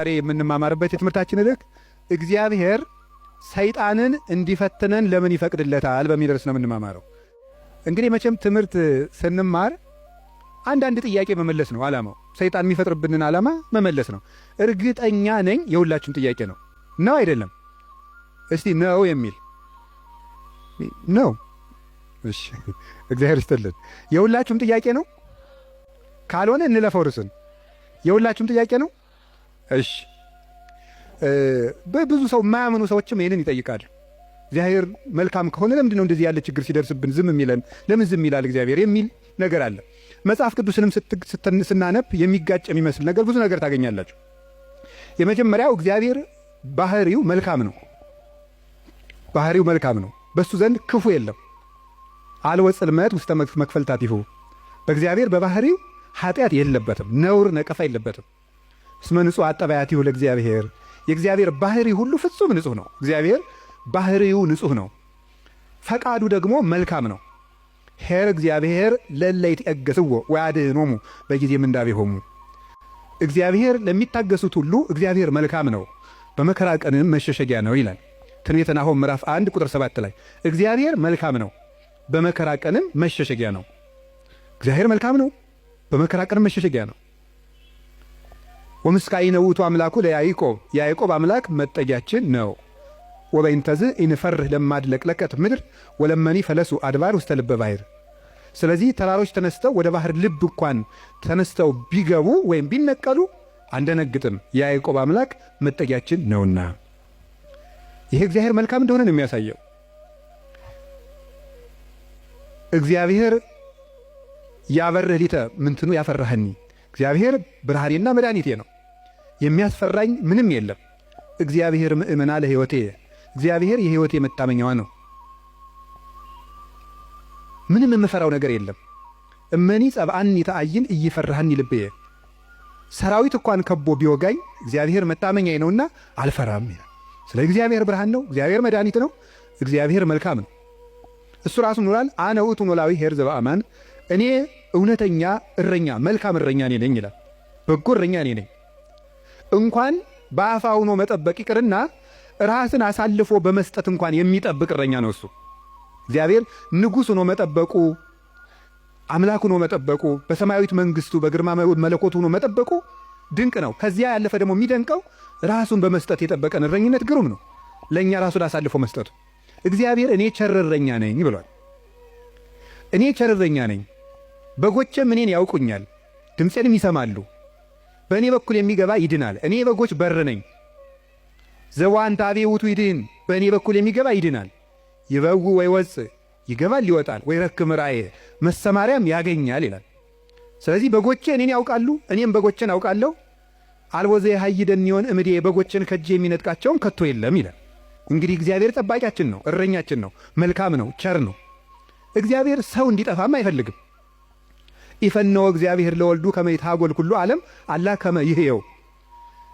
ዛሬ የምንማማርበት የትምህርታችን ርዕስ እግዚአብሔር ሰይጣንን እንዲፈትነን ለምን ይፈቅድለታል በሚል ርዕስ ነው የምንማማረው። እንግዲህ መቼም ትምህርት ስንማር አንዳንድ ጥያቄ መመለስ ነው ዓላማው። ሰይጣን የሚፈጥርብንን ዓላማ መመለስ ነው። እርግጠኛ ነኝ የሁላችሁም ጥያቄ ነው። ነው አይደለም? እስቲ ነው የሚል ነው። እሺ እግዚአብሔር ይስጥልን። የሁላችሁም ጥያቄ ነው። ካልሆነ እንለፈው ርዕስን። የሁላችሁም ጥያቄ ነው። እሺ በብዙ ሰው የማያምኑ ሰዎችም ይህንን ይጠይቃሉ። እግዚአብሔር መልካም ከሆነ ለምንድን ነው እንደዚህ ያለ ችግር ሲደርስብን ዝም የሚለን? ለምን ዝም ይላል እግዚአብሔር የሚል ነገር አለ። መጽሐፍ ቅዱስንም ስናነብ የሚጋጭ የሚመስል ነገር ብዙ ነገር ታገኛላችሁ። የመጀመሪያው እግዚአብሔር ባህሪው መልካም ነው። ባህሪው መልካም ነው። በሱ ዘንድ ክፉ የለም። አልወ ጽልመት ውስተ መክፈልታቲሁ። በእግዚአብሔር በባህሪው ኃጢአት የለበትም፣ ነውር ነቀፋ የለበትም። እስመ ንጹሕ አጠባያቲሁ ለእግዚአብሔር። የእግዚአብሔር ባህሪ ሁሉ ፍጹም ንጹሕ ነው። እግዚአብሔር ባህሪው ንጹሕ ነው። ፈቃዱ ደግሞ መልካም ነው። ኄር እግዚአብሔር ለእለ ይትዔገሥዎ ወያድኅኖሙ በጊዜ ምንዳቤሆሙ። እግዚአብሔር ለሚታገሱት ሁሉ እግዚአብሔር መልካም ነው፣ በመከራ ቀንም መሸሸጊያ ነው ይላል ትንቢተ ናሆም ምዕራፍ 1 ቁጥር 7 ላይ። እግዚአብሔር መልካም ነው፣ በመከራ ቀንም መሸሸጊያ ነው። እግዚአብሔር መልካም ነው፣ በመከራ ቀንም መሸሸጊያ ነው። ወምስካኢነ ውእቱ አምላኩ ለያዕቆብ። የያዕቆብ አምላክ መጠጊያችን ነው። ወበይንተዝ ኢንፈርህ ለማድለቅለቀት ምድር ወለመኒ ፈለሱ አድባር ውስተ ልበ ባሕር። ስለዚህ ተራሮች ተነስተው ወደ ባህር ልብ እንኳን ተነስተው ቢገቡ ወይም ቢነቀሉ አንደነግጥም፣ የያዕቆብ አምላክ መጠጊያችን ነውና። ይሄ እግዚአብሔር መልካም እንደሆነ ነው የሚያሳየው። እግዚአብሔር ያበርህ ሊተ ምንትኑ ያፈራህኒ። እግዚአብሔር ብርሃኔና መድኃኒቴ ነው፣ የሚያስፈራኝ ምንም የለም። እግዚአብሔር ምእመና ለሕይወቴ። እግዚአብሔር የሕይወቴ መታመኛዋ ነው። ምንም የምፈራው ነገር የለም። እመኒ ጸብአኒ ተአይን እይፈራህኒ ልብየ። ሰራዊት እንኳን ከቦ ቢወጋኝ እግዚአብሔር መታመኛዬ ነውና አልፈራም ይላል። ስለ እግዚአብሔር ብርሃን ነው። እግዚአብሔር መድኃኒት ነው። እግዚአብሔር መልካም ነው። እሱ ራሱ ኖራል። አነ ውእቱ ኖላዊ ኄር ዘበአማን። እኔ እውነተኛ እረኛ መልካም እረኛ እኔ ነኝ ይላል። በጎ እረኛ እኔ ነኝ። እንኳን በአፋ ሆኖ መጠበቅ ይቅርና ራስን አሳልፎ በመስጠት እንኳን የሚጠብቅ እረኛ ነው እሱ። እግዚአብሔር ንጉሥ ሆኖ መጠበቁ፣ አምላክ ሆኖ መጠበቁ፣ በሰማያዊት መንግሥቱ በግርማ መለኮቱ ሆኖ መጠበቁ ድንቅ ነው። ከዚያ ያለፈ ደግሞ የሚደንቀው ራሱን በመስጠት የጠበቀን እረኝነት ግሩም ነው። ለእኛ ራሱን አሳልፎ መስጠቱ። እግዚአብሔር እኔ ቸር እረኛ ነኝ ብሏል። እኔ ቸር እረኛ ነኝ፣ በጎቼም እኔን ያውቁኛል፣ ድምፄንም ይሰማሉ። በእኔ በኩል የሚገባ ይድናል። እኔ በጎች በር ነኝ። ዘዋንታቤ ውእቱ ይድህን። በእኔ በኩል የሚገባ ይድናል። ይበው ወይ ወፅ፣ ይገባል ይወጣል። ወይ ረክም ራእየ፣ መሰማሪያም ያገኛል ይላል። ስለዚህ በጎቼ እኔን ያውቃሉ፣ እኔም በጎቼን አውቃለሁ። አልቦ ዘየሐይደኒዮን እምዴ፣ በጎቼን ከጄ የሚነጥቃቸውም ከቶ የለም ይላል። እንግዲህ እግዚአብሔር ጠባቂያችን ነው፣ እረኛችን ነው፣ መልካም ነው፣ ቸር ነው። እግዚአብሔር ሰው እንዲጠፋም አይፈልግም። ኢፈነወ እግዚአብሔር ለወልዱ ከመ ይትሐጐል ኩሉ ዓለም አላ ከመ ይሕየው።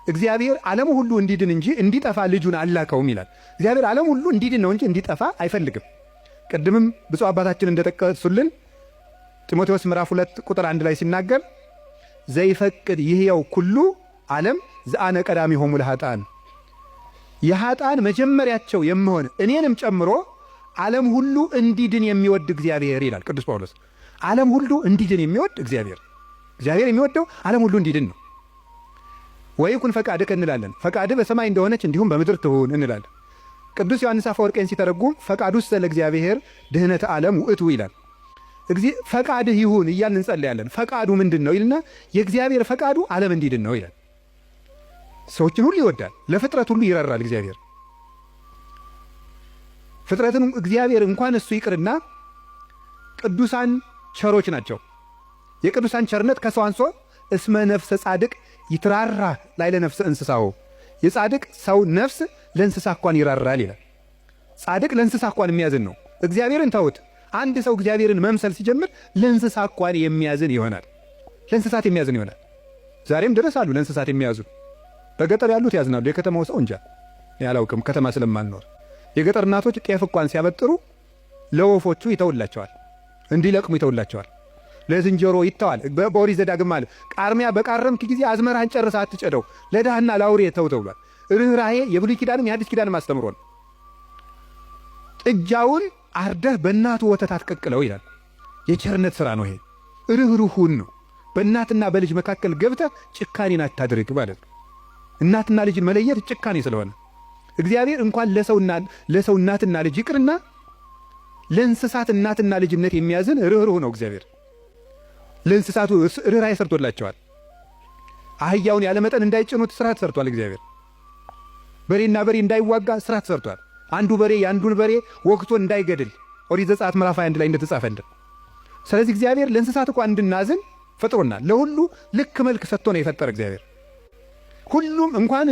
እግዚአብሔር ዓለም ሁሉ እንዲድን እንጂ እንዲጠፋ ልጁን አላከውም ይላል። እግዚአብሔር ዓለም ሁሉ እንዲድን ነው እንጂ እንዲጠፋ አይፈልግም። ቅድምም ብፁዕ አባታችን እንደጠቀሱልን ጢሞቴዎስ ምዕራፍ 2 ቁጥር 1 ላይ ሲናገር ዘይፈቅድ ይሕየው ኩሉ ዓለም ዘአነ ቀዳሚሆሙ ለኃጥአን። የኃጥአን መጀመሪያቸው የምሆን እኔንም ጨምሮ ዓለም ሁሉ እንዲድን የሚወድ እግዚአብሔር ይላል ቅዱስ ጳውሎስ። ዓለም ሁሉ እንዲድን የሚወድ እግዚአብሔር የሚወደው ዓለም ሁሉ እንዲድን ነው። ወይኩን ፈቃድከ እንላለን። ፈቃድህ በሰማይ እንደሆነች እንዲሁም በምድር ትሁን እንላለን። ቅዱስ ዮሐንስ አፈወርቄን ሲተረጉም ፈቃዱሰ ለእግዚአብሔር ድኅነተ ዓለም ውእቱ ይላል። ፈቃድህ ይሁን እያልን እንጸልያለን። ፈቃዱ ምንድን ነው ይልና የእግዚአብሔር ፈቃዱ ዓለም እንዲድን ነው ይላል። ሰዎችን ሁሉ ይወዳል፣ ለፍጥረት ሁሉ ይራራል እግዚአብሔር። ፍጥረትን እግዚአብሔር እንኳን እሱ ይቅርና ቅዱሳን ቸሮች ናቸው። የቅዱሳን ቸርነት ከሰው አንሶ እስመ ነፍሰ ጻድቅ ይትራራ ላዕለ ነፍሰ እንስሳው። የጻድቅ ሰው ነፍስ ለእንስሳ እንኳን ይራራል ይላል። ጻድቅ ለእንስሳ እንኳን የሚያዝን ነው። እግዚአብሔርን ተውት። አንድ ሰው እግዚአብሔርን መምሰል ሲጀምር ለእንስሳ እንኳን የሚያዝን ይሆናል። ለእንስሳት የሚያዝን ይሆናል። ዛሬም ድረስ አሉ ለእንስሳት የሚያዙ። በገጠር ያሉት ያዝናሉ፣ የከተማው ሰው እንጃ ያላውቅም፣ ከተማ ስለማልኖር። የገጠር እናቶች ጤፍ እንኳን ሲያበጥሩ ለወፎቹ ይተውላቸዋል፣ እንዲለቅሙ ይተውላቸዋል። ለዝንጀሮ ይተዋል። በኦሪት ዘዳግም ማለት ቃርሚያ በቃረምክ ጊዜ አዝመራህን ጨርሰህ አትጨደው፣ ለድሃና ለአውሬ ተው ተብሏል። ርኅራኄ የብሉይ ኪዳንም የአዲስ ኪዳንም አስተምሮ ነው። ጥጃውን አርደህ በእናቱ ወተት አትቀቅለው ይላል። የቸርነት ሥራ ነው ይሄ። ርኅሩሁን ነው። በእናትና በልጅ መካከል ገብተህ ጭካኔን አታድርግ ማለት ነው። እናትና ልጅን መለየት ጭካኔ ስለሆነ እግዚአብሔር እንኳን ለሰው እናትና ልጅ ይቅርና ለእንስሳት እናትና ልጅነት የሚያዝን ርኅሩህ ነው። እግዚአብሔር ለእንስሳቱ ርኅራኄ ሰርቶላቸዋል። አህያውን ያለመጠን እንዳይጭኑት ሥርዓት ሰርቷል። እግዚአብሔር በሬና በሬ እንዳይዋጋ ሥርዓት ሰርቷል። አንዱ በሬ የአንዱን በሬ ወግቶ እንዳይገድል ኦሪት ዘጸአት ምዕራፍ 21 ላይ እንደተጻፈልን። ስለዚህ እግዚአብሔር ለእንስሳት እንኳን እንድናዝን ፈጥሮናል። ለሁሉ ልክ መልክ ሰጥቶ ነው የፈጠረ እግዚአብሔር። ሁሉም እንኳን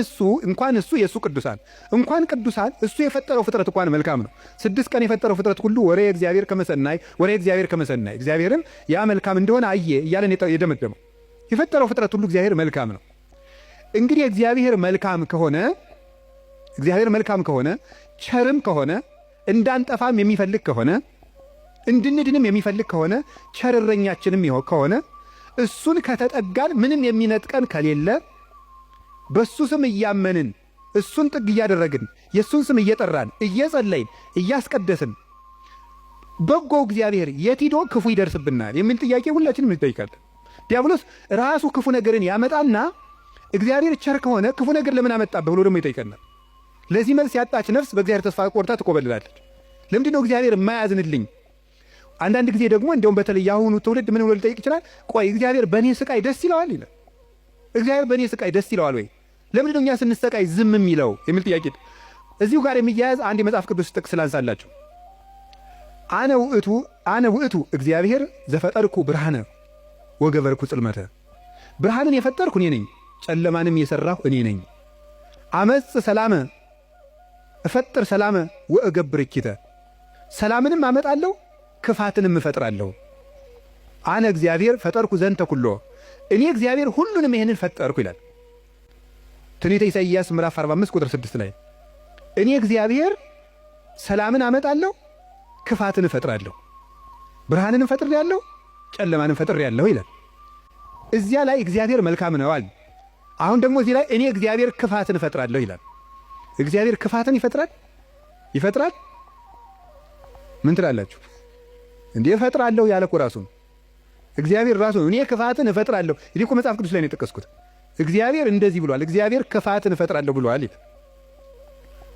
እሱ የእሱ ቅዱሳን እንኳን ቅዱሳን እሱ የፈጠረው ፍጥረት እንኳን መልካም ነው። 6 ቀን የፈጠረው ፍጥረት ሁሉ ወሬ እግዚአብሔር ከመሰናይ እግዚአብሔርም ያ መልካም እንደሆነ አየ እያለን የደመደመው የፈጠረው ፍጥረት ሁሉ እግዚአብሔር መልካም ነው። እንግዲህ እግዚአብሔር መልካም ከሆነ ቸርም ከሆነ እንዳንጠፋም የሚፈልግ ከሆነ እንድንድንም የሚፈልግ ከሆነ ቸር እረኛችንም ከሆነ እሱን ከተጠጋን ምንም የሚነጥቀን ከሌለ በሱ ስም እያመንን እሱን ጥግ እያደረግን የሱን ስም እየጠራን እየጸለይን እያስቀደስን በጎው እግዚአብሔር የት ሂዶ ክፉ ይደርስብናል የሚል ጥያቄ ሁላችንም እንጠይቃለን። ዲያብሎስ ራሱ ክፉ ነገርን ያመጣና እግዚአብሔር ቸር ከሆነ ክፉ ነገር ለምን አመጣብህ ብሎ ደግሞ ይጠይቀናል። ለዚህ መልስ ያጣች ነፍስ በእግዚአብሔር ተስፋ ቆርጣ ትቆበልላለች። ለምንድን ነው እግዚአብሔር የማያዝንልኝ? አንዳንድ ጊዜ ደግሞ እንደውም በተለይ ያሁኑ ትውልድ ምን ብሎ ሊጠይቅ ይችላል? ቆይ እግዚአብሔር በእኔ ስቃይ ደስ ይለዋል ይላል። እግዚአብሔር በእኔ ስቃይ ደስ ይለዋል ወይ? ለምንድን ነው እኛ ስንሰቃይ ዝም የሚለው የሚል ጥያቄ እዚሁ ጋር የሚያያዝ አንድ የመጽሐፍ ቅዱስ ጥቅስ ላንሳላችሁ። አነ ውእቱ እግዚአብሔር ዘፈጠርኩ ብርሃነ ወገበርኩ ጽልመተ። ብርሃንን የፈጠርኩ እኔ ነኝ፣ ጨለማንም የሠራሁ እኔ ነኝ። አመጽ ሰላመ እፈጥር ሰላመ ወእገብር እኪተ። ሰላምንም አመጣለሁ ክፋትንም እፈጥራለሁ። አነ እግዚአብሔር ፈጠርኩ ዘንተ ኩሎ። እኔ እግዚአብሔር ሁሉንም ይሄንን ፈጠርኩ ይላል ትንቢተ ኢሳይያስ ምዕራፍ 45 ቁጥር 6 ላይ እኔ እግዚአብሔር ሰላምን አመጣለሁ ክፋትን እፈጥራለሁ፣ ብርሃንንም ፈጥሬአለሁ ጨለማንም ፈጥሬአለሁ ይላል። እዚያ ላይ እግዚአብሔር መልካም ነው አለ። አሁን ደግሞ እዚህ ላይ እኔ እግዚአብሔር ክፋትን እፈጥራለሁ ይላል። እግዚአብሔር ክፋትን ይፈጥራል? ምን ትላላችሁ? እንዴ እፈጥራለሁ ያለ እኮ ራሱ እግዚአብሔር ራሱ እኔ ክፋትን እፈጥራለሁ። ይሄ እኮ መጽሐፍ ቅዱስ ላይ ነው የጠቀስኩት። እግዚአብሔር እንደዚህ ብሏል፣ እግዚአብሔር ክፋትን እፈጥራለሁ ብሏል ይላል።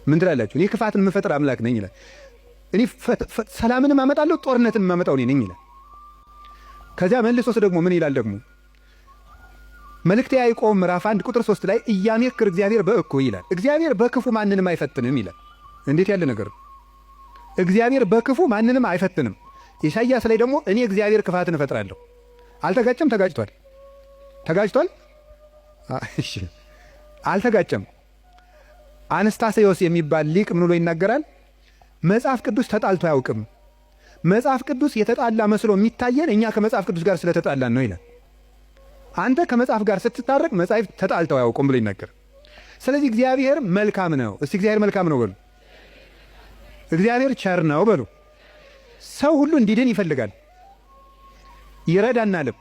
ምን ትላላችሁ? እኔ ክፋትን የምፈጥር አምላክ ነኝ ይላል። እኔ ሰላምንም አመጣለሁ ጦርነትን የማመጣው እኔ ነኝ ይላል። ከዚያ መልሶስ ደግሞ ምን ይላል? ደግሞ መልእክተ ያዕቆብ ምዕራፍ 1 ቁጥር 3 ላይ ኢያሜክር እግዚአብሔር በእኩይ ይላል። እግዚአብሔር በክፉ ማንንም አይፈትንም ይላል። እንዴት ያለ ነገር! እግዚአብሔር በክፉ ማንንም አይፈትንም። ኢሳይያስ ላይ ደግሞ እኔ እግዚአብሔር ክፋትን እፈጥራለሁ። አልተጋጨም? ተጋጭቷል? እሺ አልተጋጨም። አንስታሴዎስ የሚባል ሊቅ ምን ብሎ ይናገራል? መጽሐፍ ቅዱስ ተጣልቶ አያውቅም። መጽሐፍ ቅዱስ የተጣላ መስሎ የሚታየን እኛ ከመጽሐፍ ቅዱስ ጋር ስለተጣላን ነው ይላል። አንተ ከመጽሐፍ ጋር ስትታረቅ መጽሐፍ ተጣልተው አያውቁም ብሎ ይናገር። ስለዚህ እግዚአብሔር መልካም ነው። እስቲ እግዚአብሔር መልካም ነው በሉ። እግዚአብሔር ቸር ነው በሉ። ሰው ሁሉ እንዲድን ይፈልጋል፣ ይረዳናልም።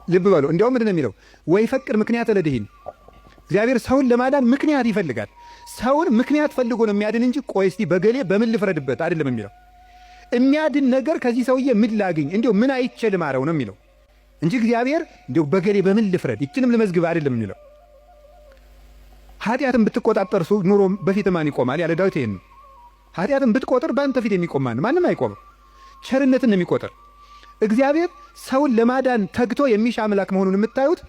ልብ በሉ። እንዲያውም ምንድን ነው የሚለው? ወይ ፈቅድ ምክንያት ለድኂን። እግዚአብሔር ሰውን ለማዳን ምክንያት ይፈልጋል። ሰውን ምክንያት ፈልጎ ነው የሚያድን እንጂ ቆይ እስቲ በገሌ በምን ልፍረድበት አይደለም የሚለው። የሚያድን ነገር ከዚህ ሰውዬ ምን ላግኝ፣ እንዲሁ ምን አይቼ ልማረው ነው የሚለው እንጂ እግዚአብሔር እንዲሁ በገሌ በምን ልፍረድ ይችንም ልመዝግብ አይደለም የሚለው። ኃጢአትን ብትቆጣጠር ኑሮ በፊት ማን ይቆማል ያለ ዳዊት ይሄን። ኃጢአትን ብትቆጥር በአንተ ፊት የሚቆም ማንም አይቆምም። ቸርነትን ነው የሚቆጥር። እግዚአብሔር ሰውን ለማዳን ተግቶ የሚሻ አምላክ መሆኑን የምታዩት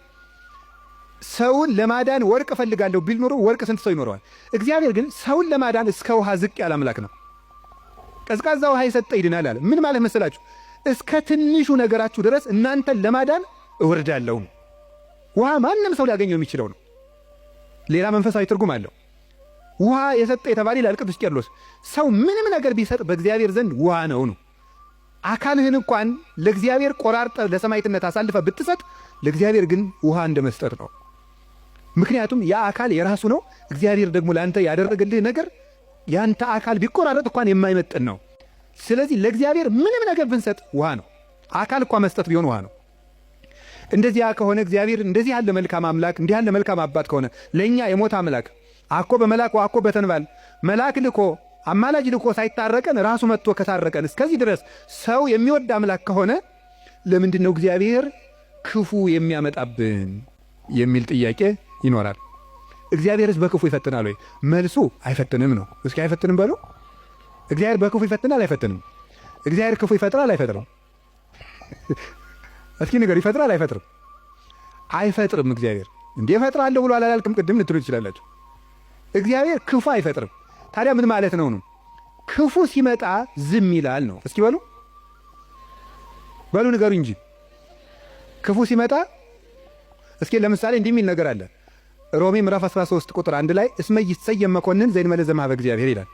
ሰውን ለማዳን ወርቅ እፈልጋለሁ ቢል ኖሮ ወርቅ ስንት ሰው ይኖረዋል? እግዚአብሔር ግን ሰውን ለማዳን እስከ ውሃ ዝቅ ያለ አምላክ ነው። ቀዝቃዛ ውሃ የሰጠ ይድናል አለ። ምን ማለት መሰላችሁ? እስከ ትንሹ ነገራችሁ ድረስ እናንተን ለማዳን እወርዳለሁ። ውሃ ማንም ሰው ሊያገኘው የሚችለው ነው። ሌላ መንፈሳዊ ትርጉም አለው። ውሃ የሰጠ የተባለ ይላል ቅዱስ ቄርሎስ። ሰው ምንም ነገር ቢሰጥ በእግዚአብሔር ዘንድ ውሃ ነው። አካልህን እንኳን ለእግዚአብሔር ቆራርጠ ለሰማዕትነት አሳልፈ ብትሰጥ ለእግዚአብሔር ግን ውሃ እንደ መስጠት ነው። ምክንያቱም ያ አካል የራሱ ነው። እግዚአብሔር ደግሞ ለአንተ ያደረገልህ ነገር ያንተ አካል ቢቆራረጥ እንኳን የማይመጥን ነው። ስለዚህ ለእግዚአብሔር ምንም ነገር ብንሰጥ ውሃ ነው። አካል እኮ መስጠት ቢሆን ውሃ ነው። እንደዚያ ከሆነ እግዚአብሔር እንደዚህ ያለ መልካም አምላክ እንዲህ ያለ መልካም አባት ከሆነ ለእኛ የሞት አምላክ አኮ በመላክ አኮ በተንባል መልአክ ልኮ አማላጅ ልኮ ሳይታረቀን ራሱ መጥቶ ከታረቀን እስከዚህ ድረስ ሰው የሚወድ አምላክ ከሆነ ለምንድን ነው እግዚአብሔር ክፉ የሚያመጣብን የሚል ጥያቄ ይኖራል። እግዚአብሔርስ በክፉ ይፈትናል ወይ? መልሱ አይፈትንም ነው። እስኪ አይፈትንም በሉ። እግዚአብሔር በክፉ ይፈትናል አይፈትንም? እግዚአብሔር ክፉ ይፈጥራል አይፈጥርም? እስኪ ንገር፣ ይፈጥራል አይፈጥርም? አይፈጥርም። እግዚአብሔር እንዴ እፈጥራለሁ ብሎ አላልክም ቅድም ልትሉ ትችላላችሁ። እግዚአብሔር ክፉ አይፈጥርም። ታዲያ ምን ማለት ነው? ክፉ ሲመጣ ዝም ይላል ነው። እስኪ በሉ ንገሩ እንጂ ክፉ ሲመጣ እስኪ ለምሳሌ እንዲህ የሚል ነገር አለ። ሮሜ ምዕራፍ 13 ቁጥር 1 ላይ እስመ ይሰየም መኮንን ዘእንበለ ዘእምኀበ እግዚአብሔር ይላል።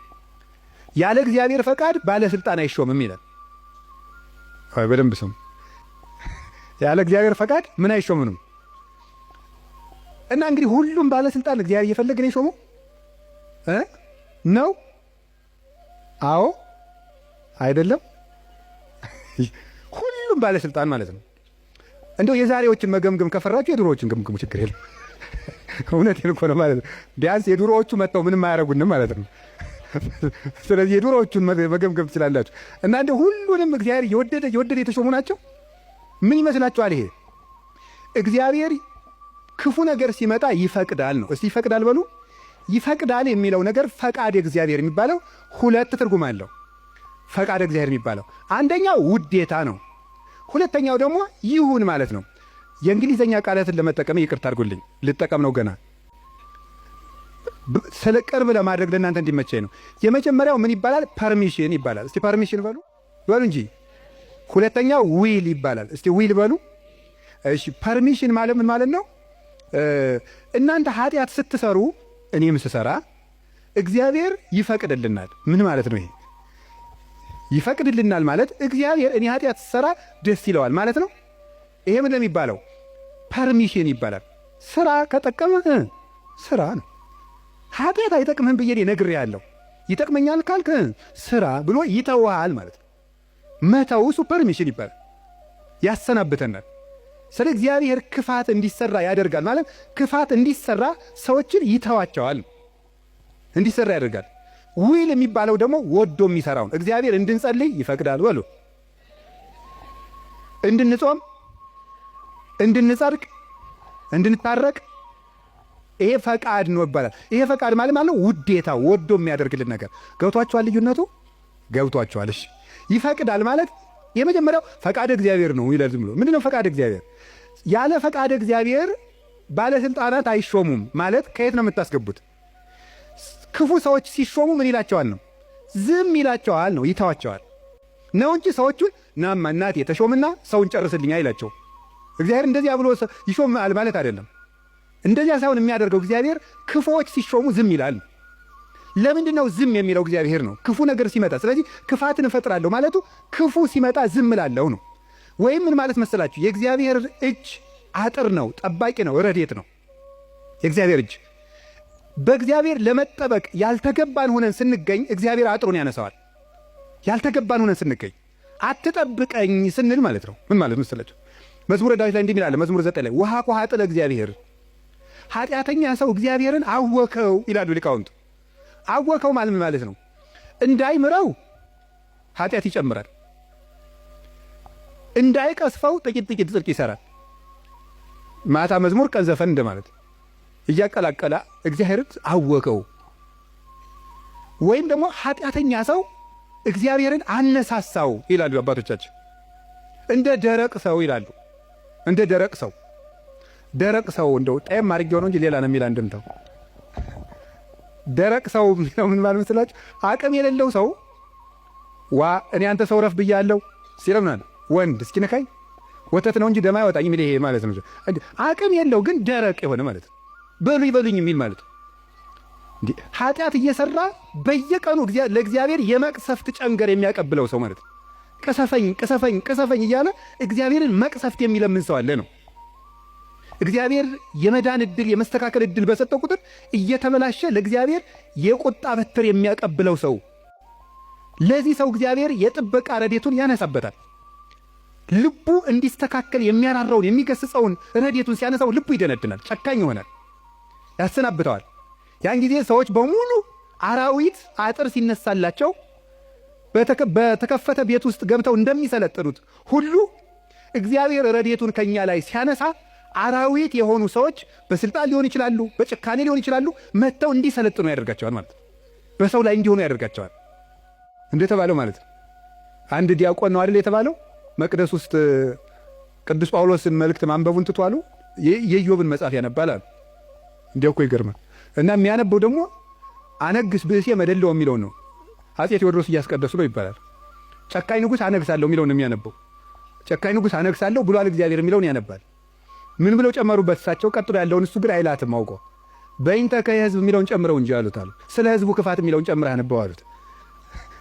ያለ እግዚአብሔር ፈቃድ ባለስልጣን አይሾምም ይላል። አይ በደንብ ስሙ። ያለ እግዚአብሔር ፈቃድ ምን አይሾምም? እና እንግዲህ ሁሉም ባለስልጣን እግዚአብሔር እየፈለገ ነው የሾመው ነው? አዎ አይደለም? ሁሉም ባለስልጣን ማለት ነው። እንደው የዛሬዎችን መገምገም ከፈራችሁ የድሮዎችን ገምግሙ፣ ችግር የለም። እውነቴን እኮ ነው ማለት ነው። ቢያንስ የድሮዎቹ መጥተው ምንም አያረጉንም ማለት ነው። ስለዚህ የድሮዎቹን መገምገም ትችላላችሁ። እና እንደው ሁሉንም እግዚአብሔር የወደደ የተሾሙ ናቸው። ምን ይመስላችኋል? ይሄ እግዚአብሔር ክፉ ነገር ሲመጣ ይፈቅዳል ነው። እስቲ ይፈቅዳል በሉ። ይፈቅዳል የሚለው ነገር ፈቃድ እግዚአብሔር የሚባለው ሁለት ትርጉም አለው። ፈቃድ እግዚአብሔር የሚባለው አንደኛው ውዴታ ነው። ሁለተኛው ደግሞ ይሁን ማለት ነው። የእንግሊዘኛ ቃላትን ለመጠቀም ይቅርታ አድርጉልኝ፣ ልጠቀም ነው ገና ስለ ቅርብ ለማድረግ ለእናንተ እንዲመቸኝ ነው። የመጀመሪያው ምን ይባላል? ፐርሚሽን ይባላል። እስቲ ፐርሚሽን በሉ እንጂ። ሁለተኛው ዊል ይባላል። እስቲ ዊል በሉ። እሺ ፐርሚሽን ማለት ምን ማለት ነው? እናንተ ኃጢአት ስትሰሩ እኔም ስሰራ እግዚአብሔር ይፈቅድልናል። ምን ማለት ነው ይሄ? ይፈቅድልናል ማለት እግዚአብሔር እኔ ኃጢአት ስሰራ ደስ ይለዋል ማለት ነው። ይሄ ምን ለሚባለው ፐርሚሽን ይባላል። ስራ ከጠቀመ ስራ ነው። ኃጢአት አይጠቅምህም ብዬ ነግሬሃለሁ፣ ይጠቅመኛል ካልክ ስራ ብሎ ይተውሃል ማለት ነው። መተው እሱ ፐርሚሽን ይባላል። ያሰናብተናል። ስለ እግዚአብሔር ክፋት እንዲሰራ ያደርጋል ማለት ክፋት እንዲሰራ ሰዎችን ይተዋቸዋል፣ እንዲሰራ ያደርጋል። ዊል የሚባለው ደግሞ ወዶ የሚሰራውን እግዚአብሔር እንድንጸልይ ይፈቅዳል በሉ፣ እንድንጾም፣ እንድንጸድቅ፣ እንድንታረቅ ይሄ ፈቃድ ነው ይባላል። ይሄ ፈቃድ ማለት ነው ውዴታ፣ ወዶ የሚያደርግልን ነገር። ገብቷችኋል? ልዩነቱ ገብቷችኋል? እሺ ይፈቅዳል ማለት የመጀመሪያው ፈቃድ እግዚአብሔር ነው ይላል። ዝም ብሎ ምንድነው ፈቃድ እግዚአብሔር? ያለ ፈቃድ እግዚአብሔር ባለስልጣናት አይሾሙም ማለት ከየት ነው የምታስገቡት? ክፉ ሰዎች ሲሾሙ ምን ይላቸዋል ነው? ዝም ይላቸዋል ነው፣ ይተዋቸዋል ነው እንጂ ሰዎቹን ናማ እናቴ ተሾምና ሰውን ጨርስልኝ አይላቸው። እግዚአብሔር እንደዚያ ብሎ ይሾም ማለት አይደለም። እንደዚያ ሳይሆን የሚያደርገው እግዚአብሔር ክፉዎች ሲሾሙ ዝም ይላል። ለምንድን ነው ዝም የሚለው? እግዚአብሔር ነው ክፉ ነገር ሲመጣ። ስለዚህ ክፋትን እፈጥራለሁ ማለቱ ክፉ ሲመጣ ዝም እላለሁ ነው። ወይም ምን ማለት መሰላችሁ? የእግዚአብሔር እጅ አጥር ነው፣ ጠባቂ ነው፣ ረድኤት ነው። የእግዚአብሔር እጅ በእግዚአብሔር ለመጠበቅ ያልተገባን ሆነን ስንገኝ እግዚአብሔር አጥሩን ያነሳዋል። ያልተገባን ሆነን ስንገኝ አትጠብቀኝ ስንል ማለት ነው። ምን ማለት መሰላችሁ? መዝሙረ ዳዊት ላይ እንዲህ ይላል። መዝሙር 9 ላይ ውሃ ቋጥለ እግዚአብሔር፣ ኃጢአተኛ ሰው እግዚአብሔርን አወከው ይላሉ ሊቃውንቱ። አወከው ማለት ነው እንዳይምረው ኃጢአት ይጨምራል፣ እንዳይቀስፈው ጥቂት ጽድቅ ይሰራል። ማታ መዝሙር ቀን ዘፈን እንደማለት እያቀላቀላ እግዚአብሔርን አወከው። ወይም ደግሞ ኃጢአተኛ ሰው እግዚአብሔርን አነሳሳው ይላሉ አባቶቻችን። እንደ ደረቅ ሰው ይላሉ። እንደ ደረቅ ሰው እንደው ጣይም አድርጌው ነው እንጂ ሌላ ነው የሚል አንድምታው። ደረቅ ሰው ምን ማለት መስላችሁ? አቅም የሌለው ሰው እኔ አንተ ሰው ረፍ ብያለሁ ሲለምናል ወንድ እስኪ ነካኝ ወተት ነው እንጂ ደም አይወጣኝ የሚል ይሄ ማለት ነው። አቅም የለው ግን ደረቅ የሆነ ማለት ነው። በሉኝ የሚል ማለት ነው። ኃጢአት እየሰራ በየቀኑ ለእግዚአብሔር የመቅሰፍት ጨንገር የሚያቀብለው ሰው ማለት ነው። ቅሰፈኝ እያለ እግዚአብሔርን መቅሰፍት የሚለምን ሰው አለ ነው። እግዚአብሔር የመዳን ዕድል የመስተካከል ዕድል በሰጠው ቁጥር እየተበላሸ ለእግዚአብሔር የቁጣ በትር የሚያቀብለው ሰው፣ ለዚህ ሰው እግዚአብሔር የጥበቃ ረድኤቱን ያነሳበታል። ልቡ እንዲስተካከል የሚያራራውን የሚገስጸውን ረድኤቱን ሲያነሳው ልቡ ይደነድናል፣ ጨካኝ ይሆናል፣ ያሰናብተዋል። ያን ጊዜ ሰዎች በሙሉ አራዊት አጥር ሲነሳላቸው በተከፈተ ቤት ውስጥ ገብተው እንደሚሰለጥኑት ሁሉ እግዚአብሔር ረድኤቱን ከኛ ላይ ሲያነሳ አራዊት የሆኑ ሰዎች በስልጣን ሊሆን ይችላሉ፣ በጭካኔ ሊሆን ይችላሉ፣ መጥተው እንዲሰለጥኑ ያደርጋቸዋል ማለት ነው። በሰው ላይ እንዲሆኑ ያደርጋቸዋል። እንደተባለው ማለት ነው። አንድ ዲያቆን ነው አይደል የተባለው መቅደስ ውስጥ ቅዱስ ጳውሎስን መልእክት ማንበቡን ትቷሉ የኢዮብን መጽሐፍ ያነባል አሉ። እንዲያው እኮ ይገርማል። እና የሚያነበው ደግሞ አነግስ ብእሴ መደለው የሚለው ነው። አፄ ቴዎድሮስ እያስቀደሱ ነው ይባላል። ጨካኝ ንጉሥ አነግሳለሁ የሚለው ነው የሚያነበው። ጨካኝ ንጉሥ አነግሳለሁ ብሏል እግዚአብሔር የሚለውን ያነባል። ምን ብለው ጨመሩበት እሳቸው? ቀጥሎ ያለውን እሱ ግን አይላትም አውቆ በእንተ ከሕዝብ የሚለውን ጨምረው እንጂ አሉት አሉ። ስለ ሕዝቡ ክፋት የሚለውን ጨምረህ አነበው አሉት።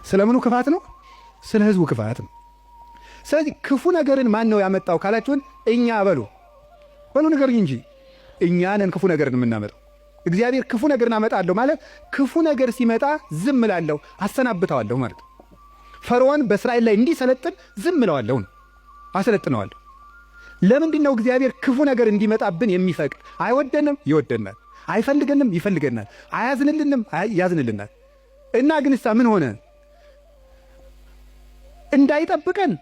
ስለምኑ ክፋት ነው? ስለ ሕዝቡ ክፋት ነው። ስለዚህ ክፉ ነገርን ማን ነው ያመጣው ካላችሁን፣ እኛ በሉ ንገሩኝ እንጂ እኛ ነን ክፉ ነገርን የምናመጣው። እግዚአብሔር ክፉ ነገርን አመጣለሁ ማለት ክፉ ነገር ሲመጣ ዝም እላለሁ፣ አሰናብተዋለሁ ማለት ነው። ፈርዖን በእስራኤል ላይ እንዲሰለጥን ዝም እለዋለሁ፣ አሰለጥነዋለሁ። ለምንድን ነው እግዚአብሔር ክፉ ነገር እንዲመጣብን የሚፈቅድ? አይወደንም፣ ይወደናል። አይፈልገንም፣ ይፈልገናል። አያዝንልንም፣ ያዝንልናል። እና ግንሳ ምን ሆነ? እንዳይጠብቀን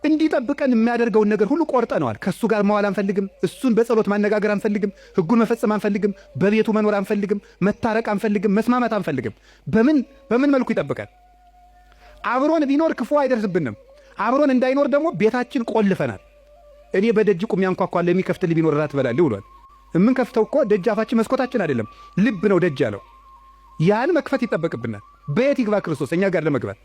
እንዲጠብቀን የሚያደርገውን ነገር ሁሉ ቆርጠነዋል። ከእሱ ጋር መዋል አንፈልግም። እሱን በጸሎት ማነጋገር አንፈልግም። ሕጉን መፈጸም አንፈልግም። በቤቱ መኖር አንፈልግም። መታረቅ አንፈልግም። መስማማት አንፈልግም። በምን መልኩ ይጠብቀን? አብሮን ቢኖር ክፉ አይደርስብንም። አብሮን እንዳይኖር ደግሞ ቤታችን ቆልፈናል። እኔ በደጅ ቁሜ አንኳኳለሁ፣ የሚከፍትልኝ ቢኖር እራት እበላለሁ ብሏል። የምንከፍተው እኮ ደጃፋችን መስኮታችን አይደለም፣ ልብ ነው ደጅ ያለው። ያን መክፈት ይጠበቅብናል። በየት ይግባ ክርስቶስ እኛ ጋር ለመግባት?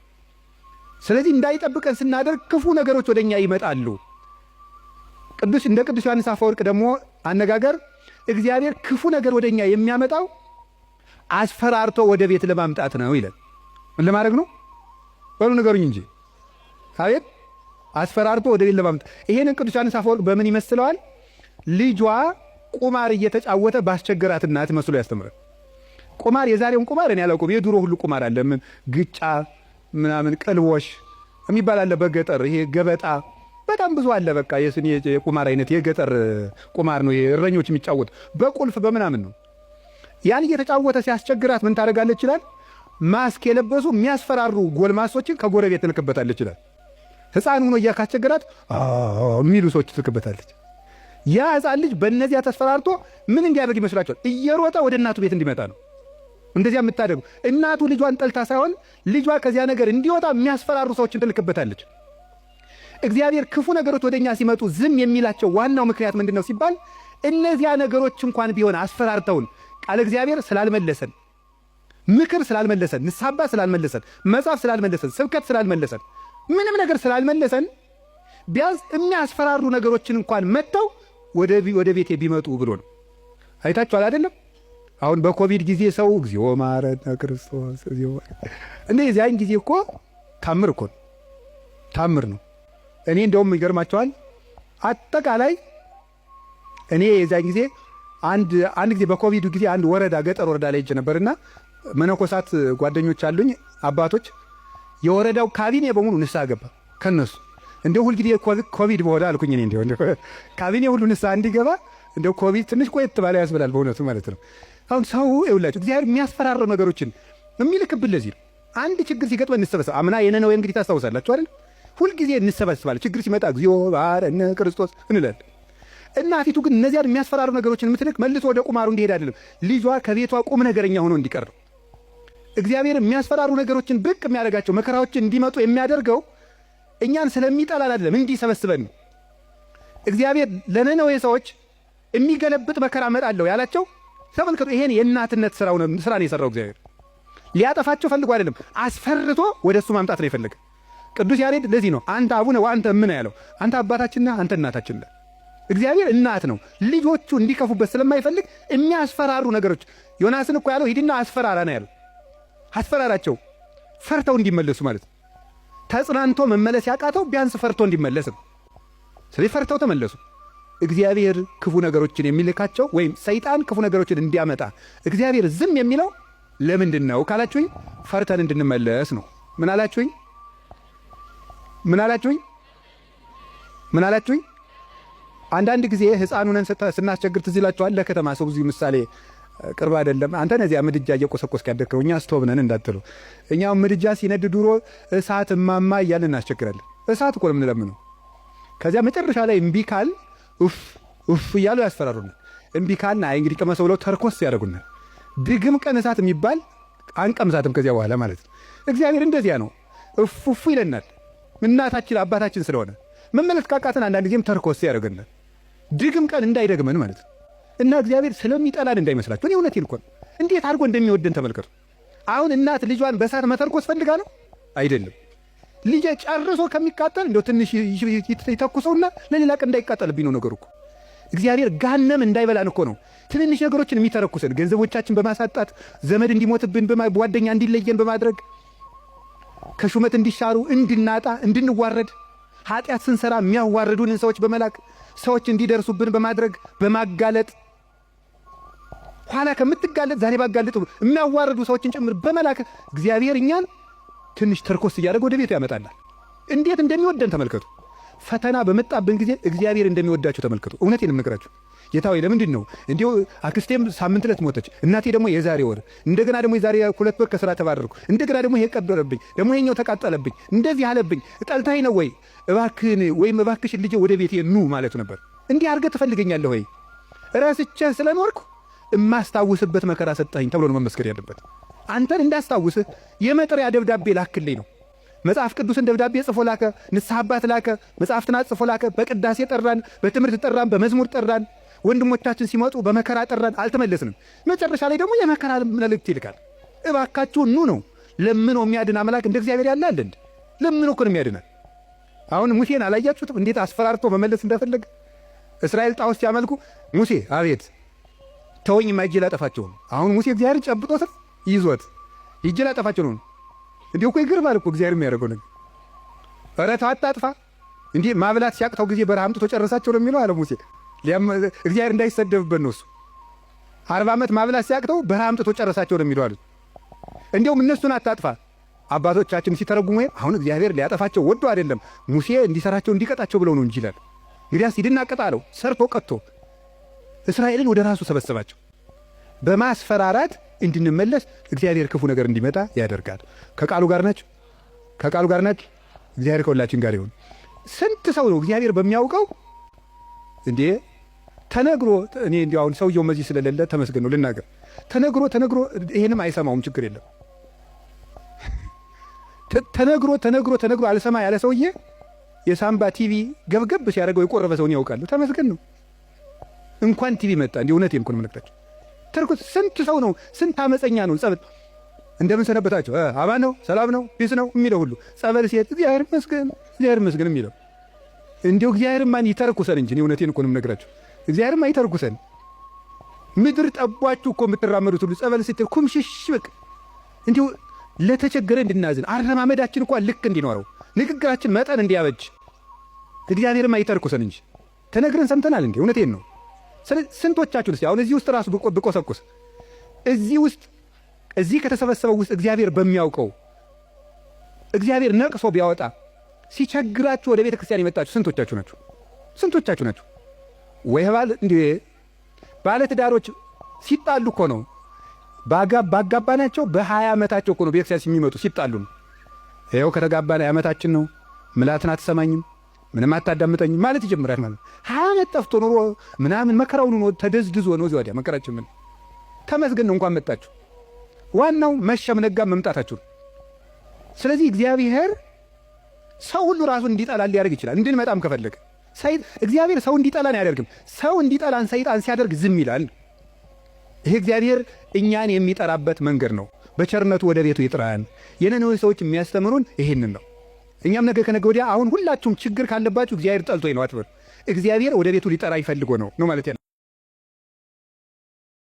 ስለዚህ እንዳይጠብቀን ስናደርግ ክፉ ነገሮች ወደኛ ይመጣሉ። እንደ ቅዱስ ዮሐንስ አፈወርቅ ደግሞ አነጋገር እግዚአብሔር ክፉ ነገር ወደኛ የሚያመጣው አስፈራርቶ ወደ ቤት ለማምጣት ነው ይላል። ምን ለማድረግ ነው? በሉ ንገሩኝ እንጂ። አቤት አስፈራርቶ ወደ ቤት ለማምጣት። ይሄንን ቅዱስ ዮሐንስ አፈወርቅ በምን ይመስለዋል? ልጇ ቁማር እየተጫወተ ባስቸገራት እናት መስሎ ያስተምራል። ቁማር የዛሬውን ቁማር እኔ አላውቅም። የድሮ ሁሉ ቁማር አለ። ምን ግጫ ምናምን ቅልቦሽ የሚባል አለ በገጠር። ይሄ ገበጣ በጣም ብዙ አለ። በቃ የቁማር አይነት የገጠር ቁማር ነው። ይሄ እረኞች የሚጫወት በቁልፍ በምናምን ነው። ያን እየተጫወተ ሲያስቸግራት ምን ታደርጋለች ይላል? ማስክ የለበሱ የሚያስፈራሩ ጎልማሶችን ከጎረቤት ትልክበታለች ይላል። ሕፃን ሆኖ እያካስቸገራት የሚሉ ሰዎች ትልክበታለች። ያ ሕፃን ልጅ በእነዚያ ተስፈራርቶ ምን እንዲያደርግ ይመስላችኋል? እየሮጠ ወደ እናቱ ቤት እንዲመጣ ነው። እንደዚያ የምታደርጉ እናቱ ልጇን ጠልታ ሳይሆን ልጇ ከዚያ ነገር እንዲወጣ የሚያስፈራሩ ሰዎችን ትልክበታለች። እግዚአብሔር ክፉ ነገሮች ወደኛ ሲመጡ ዝም የሚላቸው ዋናው ምክንያት ምንድን ነው ሲባል እነዚያ ነገሮች እንኳን ቢሆን አስፈራርተውን ቃል እግዚአብሔር ስላልመለሰን፣ ምክር ስላልመለሰን፣ ንስሐ አባት ስላልመለሰን፣ መጽሐፍ ስላልመለሰን፣ ስብከት ስላልመለሰን፣ ምንም ነገር ስላልመለሰን ቢያንስ የሚያስፈራሩ ነገሮችን እንኳን መጥተው ወደ ቤቴ ቢመጡ ብሎ ነው። አይታችኋል አይደለም? አሁን በኮቪድ ጊዜ ሰው እግዚኦ ማረነ ክርስቶስ እንዴ ያን ጊዜ እኮ ታምር እኮ ታምር ነው። እኔ እንደውም ይገርማቸዋል። አጠቃላይ እኔ የዛን ጊዜ አንድ ጊዜ በኮቪድ ጊዜ አንድ ወረዳ ገጠር ወረዳ ላይ ሄጄ ነበርና መነኮሳት ጓደኞች አሉኝ አባቶች። የወረዳው ካቢኔ በሙሉ ንስሐ ገባ ከነሱ። እንደው ሁሉ ጊዜ ኮቪድ በሆነ አልኩኝ እኔ እንደው ካቢኔ ሁሉ ንስሐ እንዲገባ እንደው ኮቪድ ትንሽ ቆየት ባለ ያስብላል በእውነቱ ማለት ነው። አሁን ሰው ይውላችሁ እግዚአብሔር የሚያስፈራረው ነገሮችን የሚልክብን ለዚህ ነው። አንድ ችግር ሲገጥመን እንሰበሰብ። አምና የነነዌ እንግዲህ ታስታውሳላችሁ አይደል? ሁልጊዜ እንሰበስባለን። ችግር ሲመጣ እግዚኦ ባረነ ክርስቶስ እንላለን። እናቲቱ ግን እነዚያን የሚያስፈራሩ ነገሮችን የምትልክ መልሶ ወደ ቁማሩ እንዲሄድ አይደለም፣ ልጇ ከቤቷ ቁም ነገረኛ ሆኖ እንዲቀር ነው። እግዚአብሔር የሚያስፈራሩ ነገሮችን ብቅ የሚያደርጋቸው መከራዎችን እንዲመጡ የሚያደርገው እኛን ስለሚጠላል አይደለም፣ እንዲሰበስበን ነው። እግዚአብሔር ለነነዌ ሰዎች የሚገለብጥ መከራ እመጣለሁ ያላቸው ተመልከቱ። ይሄን የእናትነት ስራ ነው የሰራው እግዚአብሔር። ሊያጠፋቸው ፈልጎ አይደለም፣ አስፈርቶ ወደ እሱ ማምጣት ነው የፈለገ። ቅዱስ ያሬድ ለዚህ ነው አንተ አቡነ ወአንተ እምነ ያለው። አንተ አባታችንና አንተ እናታችን። እግዚአብሔር እናት ነው። ልጆቹ እንዲከፉበት ስለማይፈልግ የሚያስፈራሩ ነገሮች ዮናስን እኮ ያለው ሂድና አስፈራራ ነው ያለው። አስፈራራቸው ፈርተው እንዲመለሱ ማለት ነው። ተጽናንቶ መመለስ ያቃተው ቢያንስ ፈርቶ እንዲመለስ ነው። ስለዚህ ፈርተው ተመለሱ። እግዚአብሔር ክፉ ነገሮችን የሚልካቸው ወይም ሰይጣን ክፉ ነገሮችን እንዲያመጣ እግዚአብሔር ዝም የሚለው ለምንድን ነው ካላችሁኝ፣ ፈርተን እንድንመለስ ነው። ምን አላችሁኝ? ምን አላችሁኝ? አንዳንድ ጊዜ ሕፃን ሆነን ስናስቸግር ትዝ ይላችኋል። ለከተማ ሰው ብዙ ምሳሌ ቅርብ አይደለም። አንተ ነዚያ ምድጃ እየቆሰቆስክ ያደርከው፣ እኛ ስቶቭ ነን እንዳትሉ። እኛው ምድጃ ሲነድ ድሮ እሳት እማማ እያልን እናስቸግራለን። እሳት እኮ ነው የምንለምነው። ከዚያ መጨረሻ ላይ እምቢ ካል ኡፍ እያሉ ያስፈራሩናል። እምቢ ካልና አይ እንግዲህ ቀመሰው ብለው ተርኮስ ያደርጉናል። ድግም ቀን እሳት የሚባል አንቀምሳትም ከዚያ በኋላ ማለት ነው። እግዚአብሔር እንደዚያ ነው፣ እፉ ይለናል። እናታችን አባታችን ስለሆነ መመለስ ካቃተን አንዳንድ ጊዜም ተርኮስ ያደርገናል። ድግም ቀን እንዳይደግመን ማለት ነው። እና እግዚአብሔር ስለሚጠላን እንዳይመስላችሁ። እኔ እውነቴን እኮ ነው። እንዴት አድርጎ እንደሚወደን ተመልከቱ። አሁን እናት ልጇን በእሳት መተርኮስ ፈልጋ ነው አይደለም። ልጄ ጨርሶ ከሚቃጠል እንደው ትንሽ ይተኩሰውና ለሌላ ቀን እንዳይቃጠልብኝ ነው ነገሩ እኮ። እግዚአብሔር ጋነም እንዳይበላን እኮ ነው ትንንሽ ነገሮችን የሚተረኩሰን። ገንዘቦቻችን በማሳጣት ዘመድ እንዲሞትብን፣ ጓደኛ እንዲለየን በማድረግ ከሹመት እንዲሻሩ፣ እንድናጣ፣ እንድንዋረድ፣ ኃጢአት ስንሰራ የሚያዋርዱንን ሰዎች በመላክ ሰዎች እንዲደርሱብን በማድረግ በማጋለጥ ኋላ ከምትጋለጥ ዛሬ ባጋለጡ የሚያዋርዱ ሰዎችን ጭምር በመላክ እግዚአብሔር እኛን ትንሽ ተርኮስ እያደረገ ወደ ቤቱ ያመጣናል። እንዴት እንደሚወደን ተመልከቱ። ፈተና በመጣብን ጊዜ እግዚአብሔር እንደሚወዳቸው ተመልከቱ። እውነቴን እምነግራችሁ ጌታዬ ለምንድን ነው እንዲሁ አክስቴም ሳምንት ዕለት ሞተች፣ እናቴ ደግሞ የዛሬ ወር፣ እንደገና ደግሞ የዛሬ 2 ወር ከሥራ ተባረርኩ፣ እንደገና ደግሞ ይሄ ቀበረብኝ፣ ደግሞ ይሄኛው ተቃጠለብኝ፣ እንደዚህ አለብኝ፣ ጠልታኝ ነው ወይ እባክህን ወይም እባክሽን ልጄ ወደ ቤቴ ኑ ማለቱ ነበር። እንዲህ አድርገህ ትፈልገኛለህ ወይ? ረስቼህ ስለኖርኩ እማስታውስበት መከራ ሰጠኸኝ ተብሎ ነው መመስገን ያለበት። አንተን እንዳስታውስህ የመጥሪያ ደብዳቤ ላክልኝ ነው። መጽሐፍ ቅዱስን ደብዳቤ ጽፎ ላከ፣ ንስሐ አባት ላከ፣ መጽሐፍትን ጽፎ ላከ። በቅዳሴ ጠራን፣ በትምህርት ጠራን፣ በመዝሙር ጠራን። ወንድሞቻችን ሲመጡ በመከራ ጠራን፣ አልተመለስንም። መጨረሻ ላይ ደግሞ የመከራ መልእክት ይልካል። እባካችሁ ኑ ነው። ለምኖ የሚያድን አምላክ እንደ እግዚአብሔር ያለ አለ እንዴ? ለምኖ እኮ ነው የሚያድናል። አሁን ሙሴን አላያችሁትም? እንዴት አስፈራርቶ መመለስ እንደፈለገ። እስራኤል ጣዖት ሲያመልኩ ሙሴ አቤት ተወኝ ማይጄ ላጠፋቸው ነው። አሁን ሙሴ እግዚአብሔር ጨብጦት ይዞት ይጄ ላጠፋቸው ነው። እንዲሁ እኮ ይገርማል እኮ እግዚአብሔር የሚያደርገው ነገር። ኧረ ተው አታጥፋ። እንዲህ ማብላት ሲያቅተው ጊዜ በረሃ አምጥቶ ጨረሳቸው ነው የሚለው አለ ሙሴ። እግዚአብሔር እንዳይሰደብበት ነው እሱ። 40 ዓመት ማብላት ሲያቅተው በረሃ አምጥቶ ጨረሳቸው ነው የሚለው አሉት። እንዲሁም እነሱን አታጥፋ። አባቶቻችን ሲተረጉሙ አሁን እግዚአብሔር ሊያጠፋቸው ወዶ አይደለም ሙሴ እንዲሰራቸው እንዲቀጣቸው ብለው ነው እንጂ ይላል። እንግዲያስ ሂድና ቅጣ አለው። ሰርቶ ቀጥቶ እስራኤልን ወደ ራሱ ሰበሰባቸው። በማስፈራራት እንድንመለስ እግዚአብሔር ክፉ ነገር እንዲመጣ ያደርጋል። ከቃሉ ጋር ናችሁ? ከቃሉ ጋር ናችሁ? እግዚአብሔር ከሁላችን ጋር ይሁን። ስንት ሰው ነው እግዚአብሔር በሚያውቀው እንዴ ተነግሮ፣ እኔ እንዲያው አሁን ሰውየው መዚህ ስለሌለ ተመስገን ነው ልናገር። ተነግሮ ይሄንም አይሰማውም፣ ችግር የለም። ተነግሮ አልሰማ ያለ ሰውዬ የሳምባ ቲቪ ገብገብ ሲያደርገው የቆረበ ሰውን ያውቃሉ። ተመስገን ነው። እንኳን ቲቪ መጣ። እንዲህ እውነቴን እኮ ነው የምነግራችሁ። ተርኩት ስንት ሰው ነው፣ ስንት አመፀኛ ነው። ጸበል እንደምን ሰነበታቸው፣ አማን ነው፣ ሰላም ነው፣ ፒስ ነው የሚለው ሁሉ ጸበል ሲሄድ እግዚአብሔር ይመስገን የሚለው እንዲሁ እግዚአብሔር ማን ይተርኩሰን እንጂ። እውነቴን እኮ ነው የምነግራችሁ። እግዚአብሔር ማን ይተርኩሰን። ምድር ጠቧችሁ እኮ የምትራመዱት ሁሉ ጸበል ስትል ኩምሽሽ በቃ እንዲሁ ለተቸገረ እንድናዝን፣ አረማመዳችን እንኳን ልክ እንዲኖረው፣ ንግግራችን መጠን እንዲያበጅ እግዚአብሔር ማን ይተርኩሰን እንጂ። ተነግረን ሰምተናል እንዴ? እውነቴን ነው። ስንቶቻችሁን እስቲ አሁን እዚህ ውስጥ ራሱ ብቆሰቁስ እዚህ ከተሰበሰበው ውስጥ እግዚአብሔር በሚያውቀው እግዚአብሔር ነቅሶ ቢያወጣ ሲቸግራችሁ ወደ ቤተ ክርስቲያን የመጣችሁ ስንቶቻችሁ ናችሁ? ስንቶቻችሁ ናችሁ? ወይ ባለ ትዳሮች ሲጣሉ እኮ ነው ባጋባናቸው በ20 ዓመታቸው እኮ ነው ቤተ ክርስቲያን የሚመጡ ሲጣሉ ነው። ይኸው ከተጋባን ዓመታችን ነው፣ ምላትን አትሰማኝም፣ ምንም አታዳምጠኝም ማለት ይጀምራል ማለት 20 ዓመት ጠፍቶ ኖሮ ምናምን መከራውን ነው ተደዝድዞ ነው እዚህ ወዲያ መከራችን ምን ተመስገን ነው እንኳን መጣችሁ። ዋናው መሸም ነጋ መምጣታችሁ ነው። ስለዚህ እግዚአብሔር ሰው ሁሉ ራሱን እንዲጠላን ሊያደርግ ይችላል። እንድንመጣም ከፈለገ እግዚአብሔር ሰው እንዲጠላን አያደርግም። ሰው እንዲጠላን ሰይጣን ሲያደርግ ዝም ይላል። ይሄ እግዚአብሔር እኛን የሚጠራበት መንገድ ነው። በቸርነቱ ወደ ቤቱ ይጥራን። የነነዌ ሰዎች የሚያስተምሩን ይሄንን ነው። እኛም ነገ ከነገ ወዲያ አሁን ሁላችሁም ችግር ካለባችሁ እግዚአብሔር ጠልቶኝ ነው አትበሉ። እግዚአብሔር ወደ ቤቱ ሊጠራ ይፈልጎ ነው ማለት